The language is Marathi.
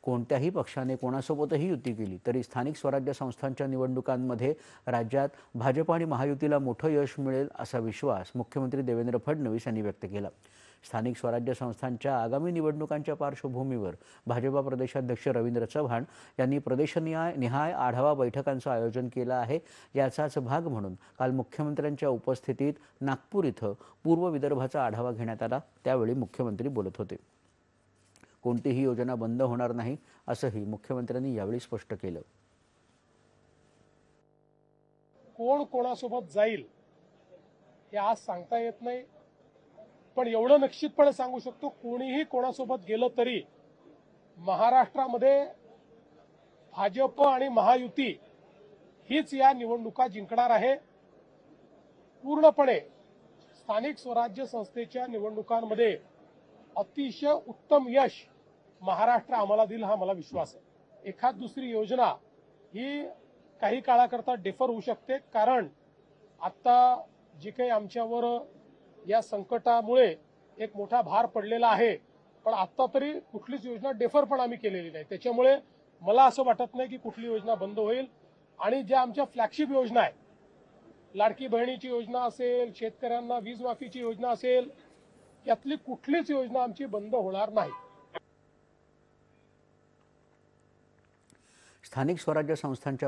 कोणत्याही पक्षाने कोणासोबतही युती केली तरी स्थानिक स्वराज्य संस्थांच्या निवडणुकांमध्ये राज्यात भाजप आणि महायुतीला मोठं यश मिळेल असा विश्वास मुख्यमंत्री देवेंद्र फडणवीस यांनी व्यक्त केला। स्थानिक स्वराज्य संस्थांच्या आगामी निवडणुकांच्या पार्श्वभूमीवर भाजपा प्रदेशाध्यक्ष रवींद्र चव्हाण यांनी प्रदेशनिहाय आढावा बैठकांचं आयोजन केलं आहे। याचाच भाग म्हणून काल मुख्यमंत्र्यांच्या उपस्थितीत नागपूर इथं पूर्व विदर्भाचा आढावा घेण्यात आला। त्यावेळी मुख्यमंत्री बोलत होते। कोणतीही योजना बंद होणार नाही असंही मुख्यमंत्र्यांनी यावेळी स्पष्ट केलं। कोण कोणासोबत जाईल हे आज सांगता येत नाही, पण एवढं निश्चितपणे सांगू शकतो कोणीही कोणासोबत गेलं तरी महाराष्ट्रामध्ये भाजप आणि महायुती हीच या निवडणुका जिंकणार आहे। पूर्णपणे स्थानिक स्वराज्य संस्थेच्या निवडणुकांमध्ये अतिशय उत्तम यश महाराष्ट्र आम्हाला देईल हा मला विश्वास आहे। एखाद दुसरी योजना ही काही काळाकरता डेफर होऊ शकते, कारण आता जे काही आमच्यावर या संकटामुळे एक मोठा भार पडलेला आहे, पण आता तरी कुठलीच योजना डेफर पण आम्ही केलेली नाही। त्याच्यामुळे मला असं वाटत नाही की कुठली योजना बंद होईल। आणि ज्या आमच्या फ्लॅगशिप योजना आहे, लाडकी बहिणीची योजना असेल, शेतकऱ्यांना वीज माफीची योजना असेल, यातली कुठलीच योजना आमची बंद होणार नाही। स्थानिक स्वराज्य संस्थांच्या